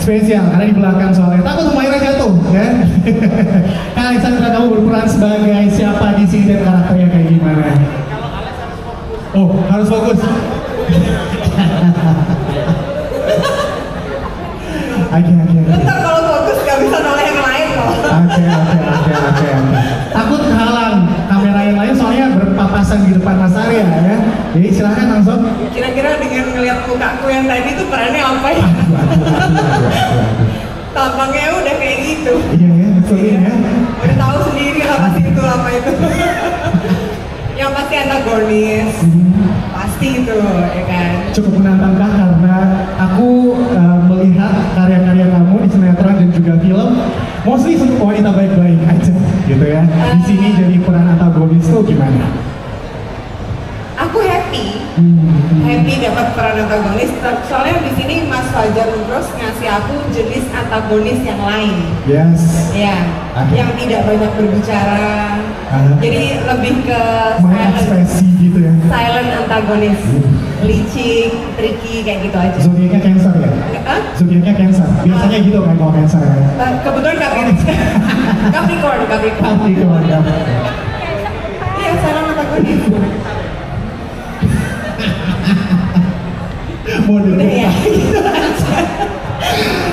Spesial, karena di belakang soalnya. Takut Humaira jatuh, ya. Kak Alexandra, kamu berperan sebagai siapa di sini dan karakternya kayak gimana? Kalau Alex harus fokus. Oh, harus fokus. Bentar, kalau fokus gak bisa noleh yang lain loh. Oke. Takut kehalang kamera yang lain soalnya berpapasan di depan Mas Arya ya. Jadi silakan langsung. Kira-kira dengan ngeliat mukaku yang tadi tuh perannya apa ya? Tampangnya udah kayak gitu. Iya ya, betul ya. Udah tahu sendiri lah pasti itu apa itu. Yang pasti antagonis. Pasti itu, ya kan? Cukup menantangkan karena aku melihat karya-karya kamu di sinetron dan juga film mostly untuk wanita baik-baik aja gitu ya. Di sini jadi peran antagonis tuh gimana? Aku happy dapat peran antagonis. Soalnya di sini Mas Fajar Nugros ngasih aku jenis antagonis yang lain. Yes. Ya, yang tidak banyak berbicara. Jadi lebih ke main ekspresi gitu ya. Silent antagonis, licik, tricky kayak gitu aja. Zodiaknya Cancer ya? Zodiaknya Cancer. Biasanya gitu kan kalau Cancer ya. Kebetulan Capricorn. Iya, silent antagonis. Udah ya, gitu aja.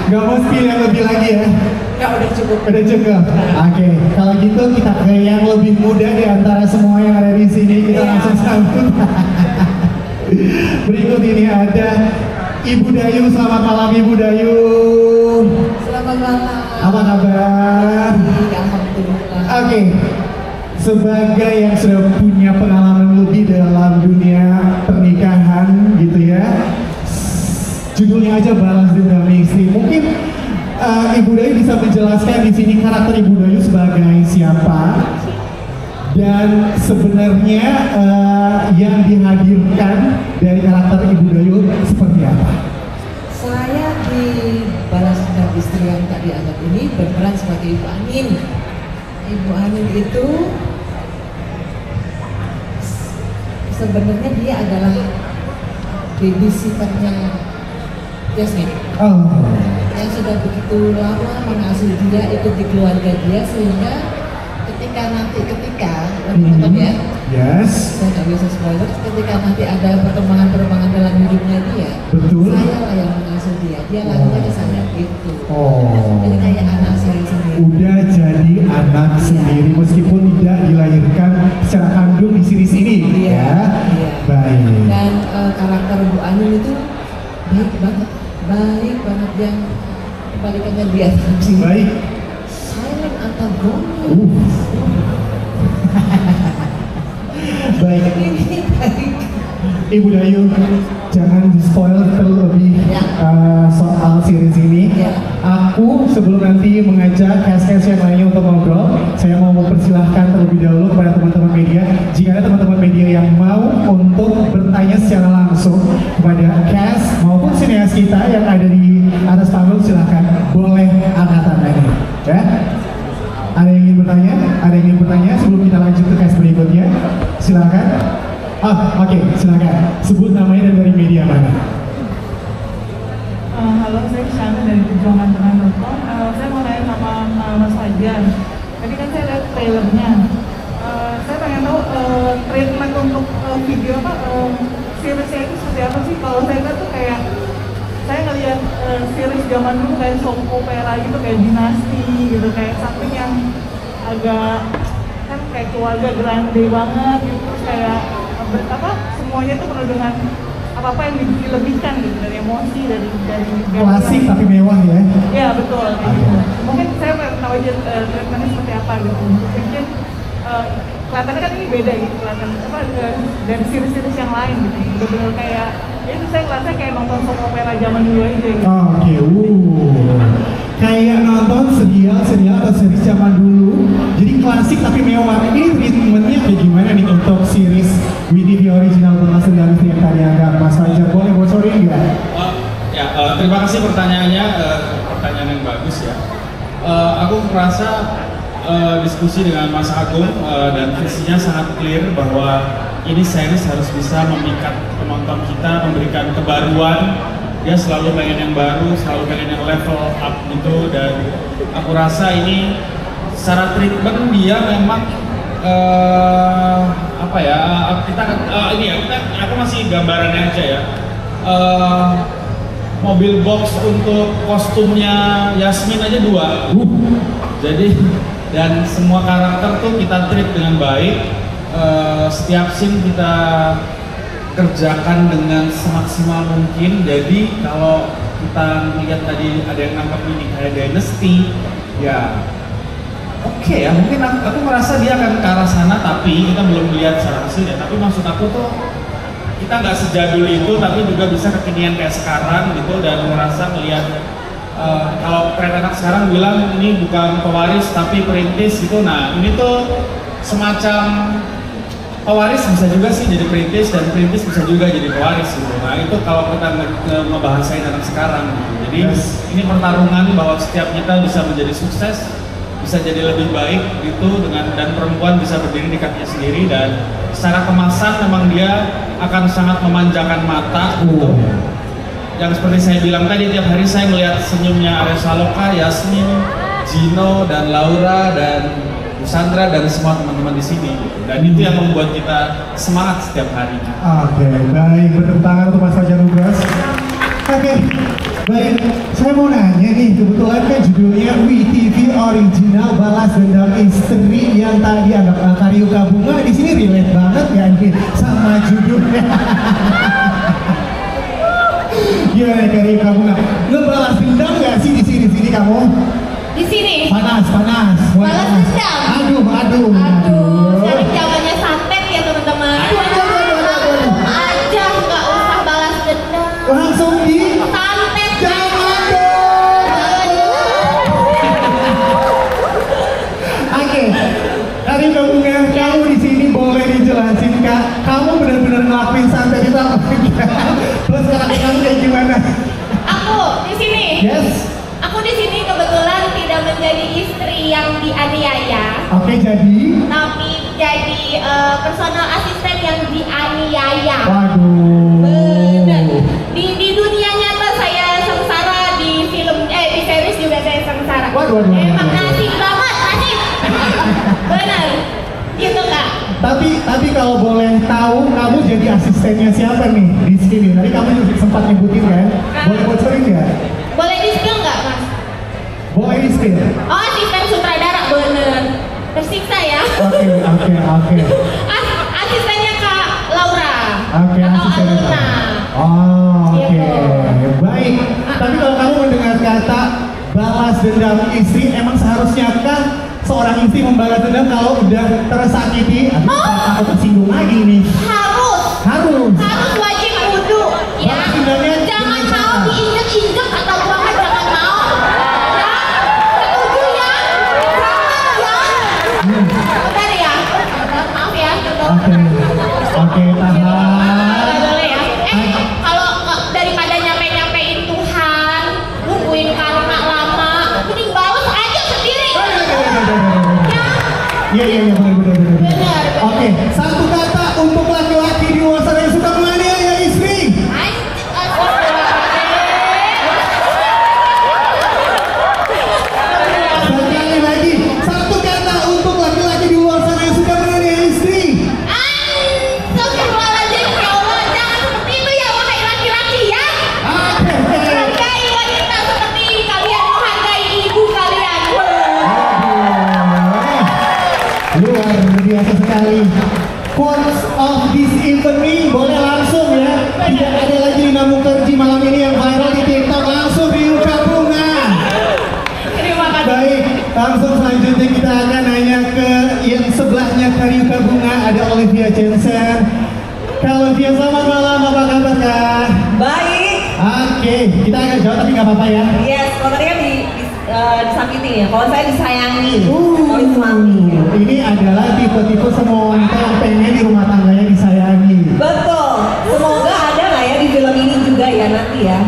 Gak mau spill yang lebih lagi ya? Gak, udah cukup. Oke, kalau gitu kita ke yang lebih muda di antara semua yang ada di sini. Kita langsung sambut. Berikut ini ada Ibu Dayu. Selamat malam Ibu Dayu. Selamat malam. Apa kabar? Alhamdulillah. Oke. Sebagai yang sudah punya pengalaman lebih dalam dunia pernikahan gitu ya, judulnya aja balas dendam istri. Mungkin Ibu Dayu bisa menjelaskan di sini karakter Ibu Dayu sebagai siapa dan sebenarnya yang dihadirkan dari karakter Ibu Dayu seperti apa? Saya di balas dendam istri yang tak dianggap ini berperan sebagai Ibu Anin. Ibu Anin itu sebenarnya dia adalah babysitternya Yasmin. Yang sudah begitu lama mengasuh dia, ikut di keluarga dia, sehingga ketika teman-teman ya, yes, saya nggak bisa spoiler, ketika nanti ada perkembangan dalam hidupnya dia, betul, saya lah yang mengasuh dia lakukan ke saya gitu. Jadi kayak anak saya sendiri. Udah jadi anak sendiri meskipun tidak dilahirkan secara kandung di sini ya. Baik. Dan karakter Bu Anin itu baik banget yang kebalikannya dia tadi. Baik. Silent antagonis. Baik. Ibu Dayu, jangan di-spoil terlebih soal series ini. Aku sebelum nanti mengajak cast-cast yang lainnya untuk ngobrol, saya mau mempersilahkan terlebih dahulu kepada teman-teman media. Jika ada teman-teman media yang mau untuk bertanya secara langsung kepada cast maupun sineas kita yang ada di atas panggung, silahkan boleh angkat tangannya. Ya. Ada yang ingin bertanya? Ada yang ingin bertanya sebelum kita lanjut ke cast berikutnya? Silahkan. Oke, silakan. Sebut namanya dan dari media mana? Halo, saya Shana dari perjuangan.com. Saya mau tanya sama Mas Fajar. Tadi kan saya lihat trailernya. Saya pengen tahu treatment untuk video seriesnya itu seperti apa sih? Kalau saya lihat tuh kayak saya ngelihat series zaman dulu kayak soap opera gitu, kayak dinasti gitu, kayak something yang agak kan kayak keluarga grande banget gitu, terus kayak semuanya tuh penuh dengan apa-apa yang dilebihkan gitu, dari emosi, dari klasik tapi mewah ya. Iya betul. Gitu. Mungkin saya pengen tahu aja treatmentnya seperti apa gitu. Mungkin kelihatannya kan ini beda gitu, kelihatan dari series-series yang lain gitu. Betul-betul kayak itu saya ngeliatnya kayak nonton soap opera zaman dulu aja gitu. Oke, kayak nonton serial atau series zaman dulu. Jadi klasik tapi mewah. Ini treatmentnya kayak gimana nih untuk series WDV original Balas Dendam Istri yang tadi ada Mas Fajar? Boleh bocorin nggak? Terima kasih pertanyaannya, pertanyaan yang bagus ya. Aku merasa diskusi dengan Mas Agung dan visinya sangat clear bahwa ini series harus bisa memikat penonton kita, memberikan kebaruan dia selalu pengen yang baru, selalu pengen yang level up gitu. Dan aku rasa ini secara treatment dia memang apa ya, aku masih gambarannya aja ya. Mobil box untuk kostumnya Yasmin aja 2. Jadi dan semua karakter tuh kita treat dengan baik. Setiap scene kita kerjakan dengan semaksimal mungkin. Jadi kalau kita lihat tadi ada yang nangkep ini kayak Dynasty, ya oke ya, mungkin aku merasa dia akan ke arah sana, tapi kita belum lihat secara hasilnya. Tapi maksud aku tuh kita nggak sejadul itu, tapi juga bisa kekinian kayak sekarang gitu. Dan merasa melihat kalau tren anak sekarang bilang ini bukan pewaris tapi perintis gitu. Nah ini tuh semacam pewaris bisa juga sih jadi perintis, dan perintis bisa juga jadi pewaris gitu. Nah itu kalau kita ngebahasain anak sekarang gitu. Jadi ini pertarungan bahwa setiap kita bisa menjadi sukses, bisa jadi lebih baik gitu, dan perempuan bisa berdiri di kakinya sendiri. Dan secara kemasan memang dia akan sangat memanjakan mata gitu. Yang seperti saya bilang tadi, tiap hari saya melihat senyumnya Arya Saloka, Yasmin, Gino, dan Laura, dan Bu Sandra, dan semua teman-teman di sini gitu. Dan itu yang membuat kita semangat setiap harinya. Oke, baik, bertepuk tangan untuk Mas Fajar Nugras. Oke, baik, saya mau nanya nih, kebetulan kan judulnya WeTV Original Balas Dendam Istri, yang tadi ada Karyuka Bunga. Di sini relate banget ya nih sama judulnya. Gimana Karyuka Bunga? Ngebalas dendam nggak sih di sini kamu? Di sini. Panas. Balas dendam. Aduh. Sekarang zamannya santet ya teman-teman. Aduh. Aja nggak usah balas dendam. Langsung di Santet. jangan dong. Oke, Karyuka Bunga, kamu di sini boleh dijelasin Kak, kamu benar-benar ngelakuin santet itu apa? Terus karakter kamu kayak gimana? Aku di sini. Yes. Aku di sini kebetulan tidak menjadi istri yang dianiaya, Oke, jadi. tapi jadi personal asisten yang dianiaya. Waduh. Bener. Di dunia nyata saya sengsara, di film di series juga saya sengsara. Waduh. Emang nasib banget, nasib. Bener. Gitu Kak. Tapi kalau boleh tahu, kamu jadi asistennya siapa nih di sini? Tadi kamu juga sempat nyebutin kan? Boleh bocorin nggak? Boleh di spill nggak Mas? Boleh di spill. Oh, asisten sutradara, bener. Tersiksa ya. Oke. Asistennya Kak Laura. Oke, atau asistennya. Aluna. Oh, oke. Gitu. Baik. Tapi kalau kamu mendengar kata balas dendam istri, emang seharusnya kan seorang istri membalas dendam kalau udah tersakiti? Aku tersinggung lagi nih. Harus wajib wudu ya. Balas dendamnya Jangan gimana? mau diinjek-injek atau banget, jangan mau. Ya, setuju ya. Jangan ya. Bentar ya. Maaf ya. Oke, tahan. Nggak boleh ya. Kalau daripada nyampe-nyampein Tuhan, nungguin karena lama, mending balas aja sendiri. Ya. Iya, benar. Benar. Oke, satu kata untuk laki-laki di luar sana yang suka menganiaya istri. Anjir, astagfirullahaladzim. Sekali lagi, satu kata untuk laki-laki di luar sana yang suka menganiaya istri. Astagfirullahaladzim, ya Allah, jangan seperti itu ya, wahai laki-laki ya. Oke. Hargai wanita seperti kalian menghargai ibu kalian. Luar biasa sekali. Quotes of this evening boleh langsung ya. Tidak ada lagi Lina Mukherjee malam ini yang viral di TikTok, langsung Karyuka Bunga. Terima kasih. Baik, langsung selanjutnya kita akan nanya ke yang sebelahnya Karyuka Bunga, ada Olivia Jensen. Kak Olivia, selamat malam, apa kabar Kak? Baik. Oke, kita akan jawab tapi nggak apa-apa ya. Yes, kalau tadi kan disakiti ya. Kalau saya disayangi oleh suami. Ini adalah tipe-tipe semua wanita yang pengen di rumah tangganya disayangi. Betul. Semoga ada nggak ya di film ini juga ya nanti ya.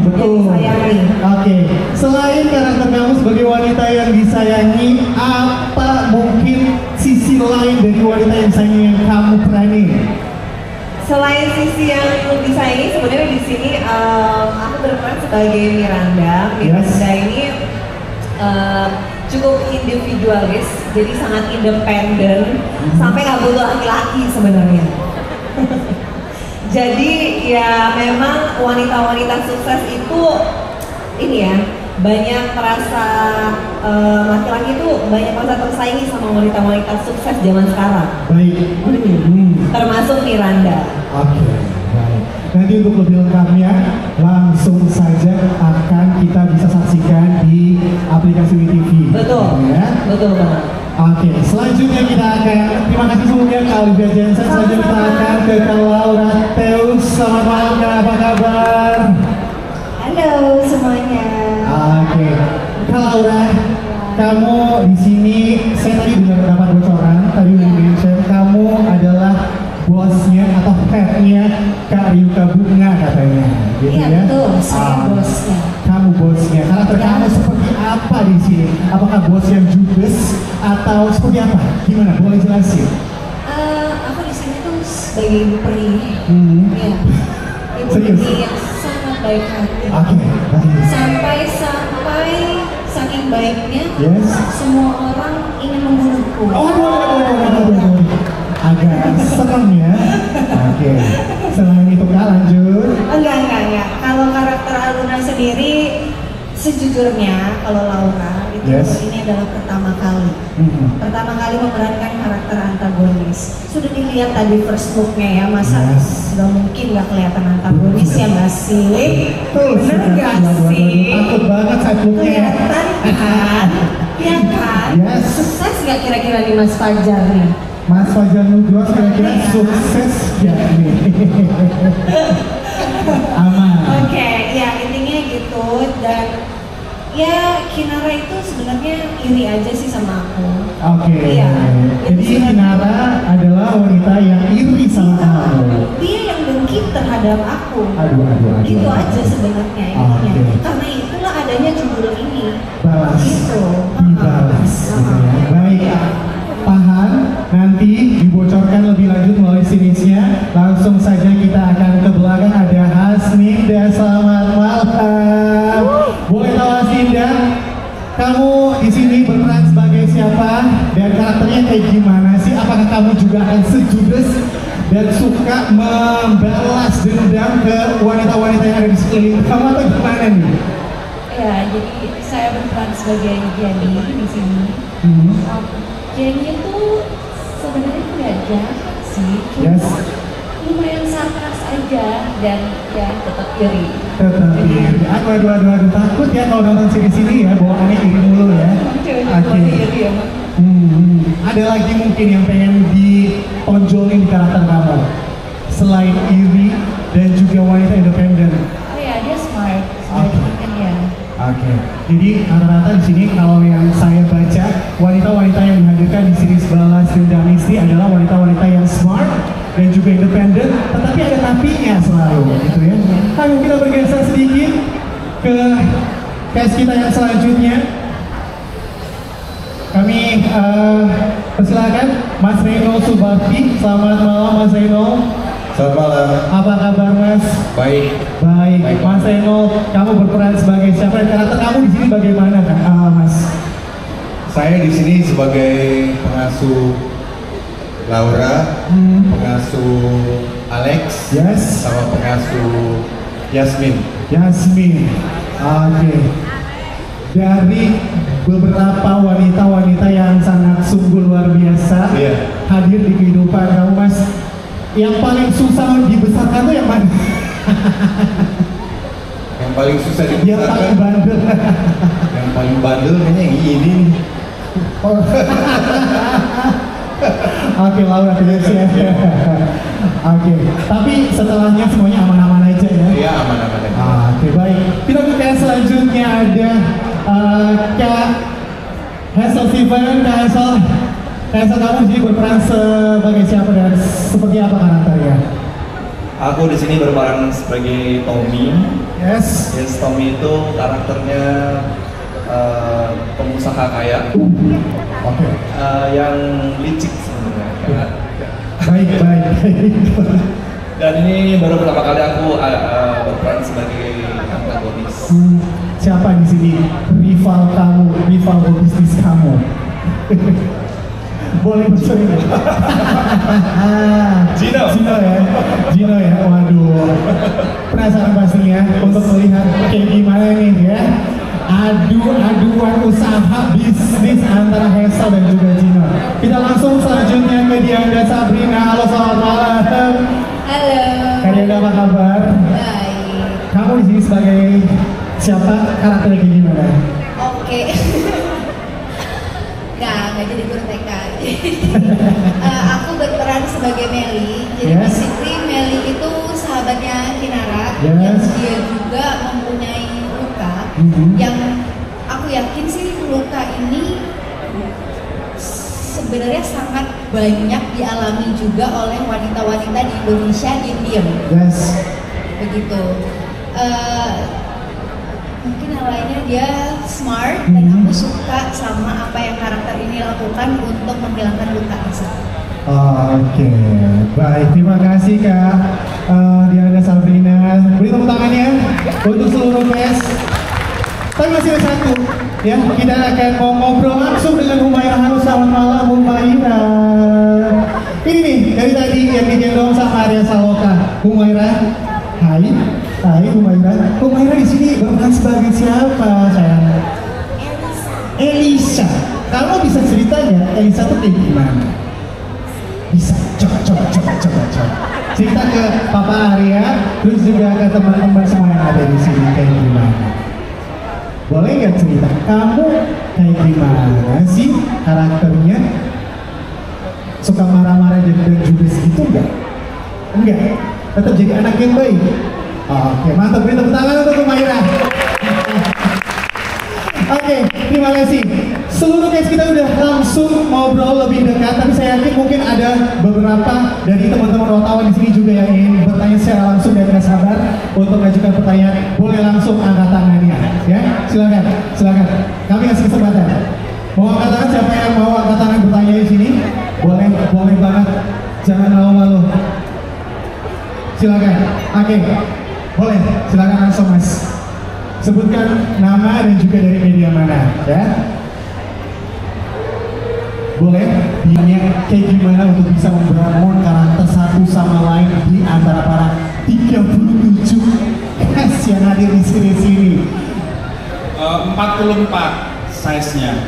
Betul. Disayangi. Oke, selain karakter kamu sebagai wanita yang disayangi, apa mungkin sisi lain dari wanita yang disayangi yang kamu peranin? Selain sisi yang disayangi, sebenarnya di sini aku berperan sebagai Miranda. Miranda ini cukup individualis, jadi sangat independen, sampai nggak butuh laki-laki sebenarnya. Jadi ya memang wanita-wanita sukses itu ini ya, banyak merasa laki-laki itu banyak merasa tersaingi sama wanita-wanita sukses zaman sekarang. Baik. Termasuk Miranda. Oke, baik. Nanti untuk lebih lengkapnya langsung saja akan kita bisa saksikan di aplikasi WeTV. Betul. Ya? Betul banget. Oke, selanjutnya kita akan terima kasih sebelumnya Kak Olivia Jensen. Selanjutnya kita akan ke Kak Laura Teus. Selamat malam Kak, apa kabar? Halo semuanya. Oke, Kak Laura, kamu di sini saya tadi dengar dapat bocoran tadi udah mention kamu adalah bosnya atau headnya Kak Ryuka Bunga katanya, gitu Iya, ya? betul, saya bosnya. Kamu bosnya. Karakter kamu seperti apa di sini? Apakah bos yang judes atau seperti apa? Gimana? Boleh jelasin? Aku di sini tuh sebagai ibu peri. Iya. Ibu Serius? peri yang sangat baik hati. Oke, baik. Sampai saking baiknya, Yes. semua orang ingin membunuhku. Aduh. Agak serem ya. Oke. Selain itu Kak lanjut. Enggak. Kalau karakter Aluna sendiri, sejujurnya kalau Laura itu Yes. ini adalah pertama kali. Pertama kali memerankan karakter antagonis. Sudah dilihat tadi first look-nya ya, masa Yes. sudah mungkin nggak kelihatan antagonis ya nggak sih? Tuh, Bener nggak sih? takut banget side look-nya. Kelihatan kan? Ya kan? Yes. Sukses nggak kira-kira nih Mas Fajar nih? Mas Fajar Nugros kira-kira sukses ya nih. Aman. Oke, ya intinya gitu. Dan ya Kinara itu sebenarnya iri aja sih sama aku. Oke. Iya. Jadi Kinara adalah wanita yang iri sama kamu. Dia yang dengki terhadap aku. Aduh. Itu aja sebenarnya intinya. Oke. Karena itulah adanya judul ini. Balas. Gitu. Dibalas. Gitu ya. Baik. Pahan nanti dibocorkan lebih lanjut melalui sinisnya. Langsung saja kita akan ke belakang. Ada Hasninda, selamat malam. Boleh tahu Hasninda, kamu di sini berperan sebagai siapa dan karakternya kayak gimana sih? Apakah kamu juga akan sejudes dan suka membalas dendam ke wanita-wanita yang ada di sekeliling kamu atau gimana nih? Ya, jadi saya berperan sebagai Jenny di sini. Jenny itu sebenarnya nggak jahat sih, cuma Yes. lumayan sarkas aja dan ya tetap iri. Tetap iri. Aduh, takut ya kalau nonton sini ya, bawaannya iri mulu ya. Oke. Ada lagi mungkin yang pengen ditonjolin di karakter kamu selain iri dan juga wanita independen. Oh ya, dia smart, kan ya. Oke. Jadi rata-rata di sini kalau yang saya baca wanita-wanita yang dihadirkan di series Balas Dendam Istri adalah wanita-wanita yang smart dan juga independen, tetapi ada tapinya selalu, gitu ya. Ayo kita bergeser sedikit ke cast kita yang selanjutnya. Kami persilakan Mas Reno Subakti. Selamat malam Mas Reno. Selamat malam. Apa kabar Mas? Baik. Baik. Mas Reno, kamu berperan sebagai siapa? Dan karakter kamu di sini bagaimana Mas? Saya di sini sebagai pengasuh Laura, pengasuh Alex, Yes. sama pengasuh Yasmin. Yasmin. Oke. Dari beberapa wanita-wanita yang sangat sungguh luar biasa hadir di kehidupan kamu Mas, yang paling susah dibesarkan tuh yang mana? Yang paling susah Yang dibesarkan, paling bandel. yang paling bandel kayaknya yang ini nih. Oke, Laura ya. Oke, tapi setelahnya semuanya aman-aman aja ya? Iya, aman-aman aja. Oke, baik. Kita ke cast selanjutnya ada Kak Hazel Steven. Kak Hazel, kamu sini berperan sebagai siapa dan seperti apa karakternya? Aku di sini berperan sebagai Tommy. Yes. Tommy itu karakternya pengusaha kaya. Oke. Yang licik sebenarnya. Baik. Dan ini baru pertama kali aku berperan sebagai antagonis. Siapa di sini rival kamu, rival bisnis kamu? Boleh berseri. Gino ya, waduh. Penasaran pastinya untuk melihat kayak gimana nih ya. Adu-aduan usaha bisnis antara Hazel dan juga Gino. Kita langsung selanjutnya ke Dianda Sabrina. Halo, selamat malam. Halo. Kalian apa kabar? Baik. Kamu di sini sebagai siapa? Karakternya kayak gimana? Oke. Nggak jadi guru TK. Aku berperan sebagai Meli. Jadi basically Meli itu sahabatnya Kinara yang dia juga mempunyai luka yang aku yakin sih luka ini sebenarnya sangat banyak dialami juga oleh wanita-wanita di Indonesia diam-diam. Begitu. Mungkin yang lainnya dia smart dan aku suka sama apa yang karakter ini lakukan untuk menghilangkan luka tersebut. Oke, baik, terima kasih Kak Dianda Sabrina. Beri tepuk tangannya untuk seluruh cast. Tapi masih ada satu, ya kita akan mau ngobrol langsung dengan Humaira. Halo, selamat malam Humaira. Ini nih dari tadi yang digendong sama Arya Saloka. Humaira, hai Humaira. Humaira di sini berperan sebagai siapa sayang? Elisa. Kamu bisa cerita nggak Elisa tuh kayak gimana? Bisa, coba. Cerita ke Papa Arya, terus juga ke teman-teman semua yang ada di sini kayak gimana? Boleh nggak cerita? Kamu kayak gimana sih karakternya? Suka marah-marah dan judes gitu nggak? Enggak. Tetap jadi anak yang baik. Oke, mantap. Beri tepuk tangan untuk Humaira. Oke, terima kasih. Seluruh case kita udah langsung ngobrol lebih dekat, tapi saya yakin mungkin ada beberapa dari teman-teman wartawan di sini juga yang ingin bertanya secara langsung dan tidak sabar untuk mengajukan pertanyaan. Boleh langsung angkat tangannya, ya? Silakan. Kami kasih kesempatan. Mau angkat tangan, siapa yang mau angkat tangan bertanya di sini? Boleh banget. Jangan malu-malu. Silakan. Oke, boleh. Silakan langsung Mas. Sebutkan nama dan juga dari media mana, ya? Boleh tanya kayak gimana untuk bisa membangun karakter satu sama lain di antara para 37 cast yang hadir di sini. 44 size-nya.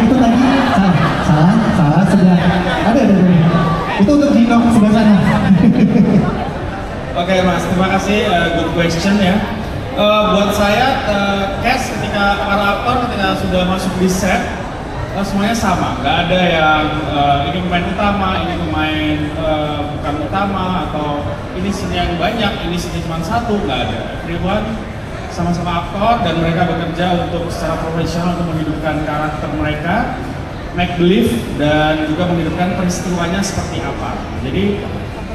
Itu tadi salah sebelah. Ada. Itu untuk Gino sebelah sana. Oke Mas, terima kasih. Good question ya. Buat saya, cast ketika para aktor ketika sudah masuk di set semuanya sama, nggak ada yang ini pemain utama, ini pemain bukan utama, atau ini scene yang banyak, ini scene cuma satu, nggak ada. Everyone sama-sama aktor dan mereka bekerja untuk secara profesional untuk menghidupkan karakter mereka, make believe, dan juga menghidupkan peristiwanya seperti apa. Jadi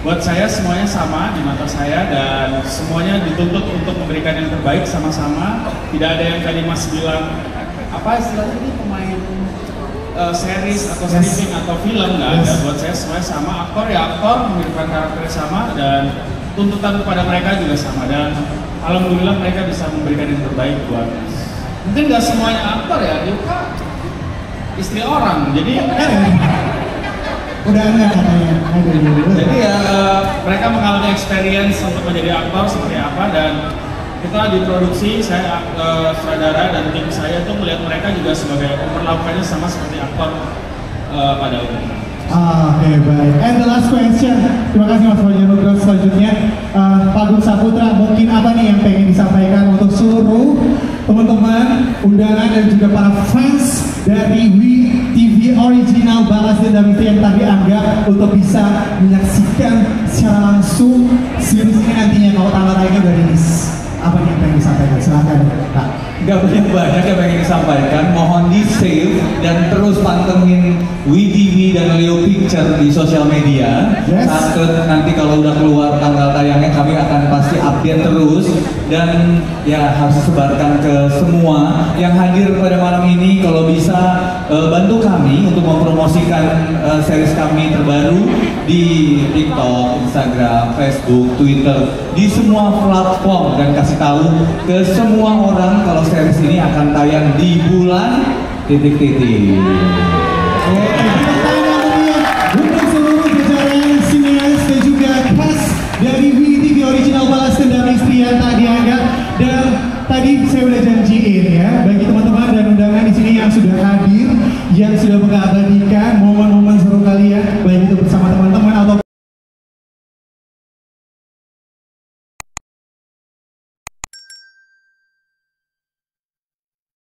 buat saya semuanya sama di mata saya dan semuanya dituntut untuk memberikan yang terbaik sama-sama. Tidak ada yang tadi Mas bilang apa istilahnya ini pemain series atau stripping atau film, nggak ada. Buat saya semuanya sama, aktor ya aktor, menghidupkan karakternya sama dan tuntutan kepada mereka juga sama, dan alhamdulillah mereka bisa memberikan yang terbaik buat mungkin nggak semuanya aktor ya, dia istri orang, jadi udah enggak katanya. Jadi ya mereka mengalami experience untuk menjadi aktor seperti apa, dan kita di produksi, saya saudara dan tim saya tuh melihat mereka juga sebagai memperlakukannya sama seperti aktor pada umumnya. Oke, baik. And the last question. Terima kasih Mas Fajar. Terus selanjutnya Pak Gun Saputra, mungkin apa nih yang pengen disampaikan untuk seluruh teman-teman undangan dan juga para fans dari WeTV Original Balas Dendam itu yang tadi anggap untuk bisa menyaksikan secara langsung series ini nantinya kalau tanggal tayangnya udah rilis. Apa nih yang pengen disampaikan? Silakan Pak. nggak banyak yang pengen disampaikan. Mohon di save dan terus pantengin WeTV dan Leo Picture di sosial media. Nanti kalau udah keluar tanggal tayangnya kami akan pasti update terus, dan ya harus disebarkan ke semua yang hadir pada malam ini. Kalau bisa bantu kami untuk mempromosikan series kami terbaru di TikTok, Instagram, Facebook, Twitter, di semua platform, dan kasih tahu ke semua orang kalau series ini akan tayang di bulan titik-titik. Untuk seluruh jajaran sineas dan juga cast dari WeTV Original Balas Dendam Istri yang tak dianggap, dan tadi saya udah janjiin ya bagi teman-teman dan undangan di sini yang sudah hadir, yang sudah mengabadi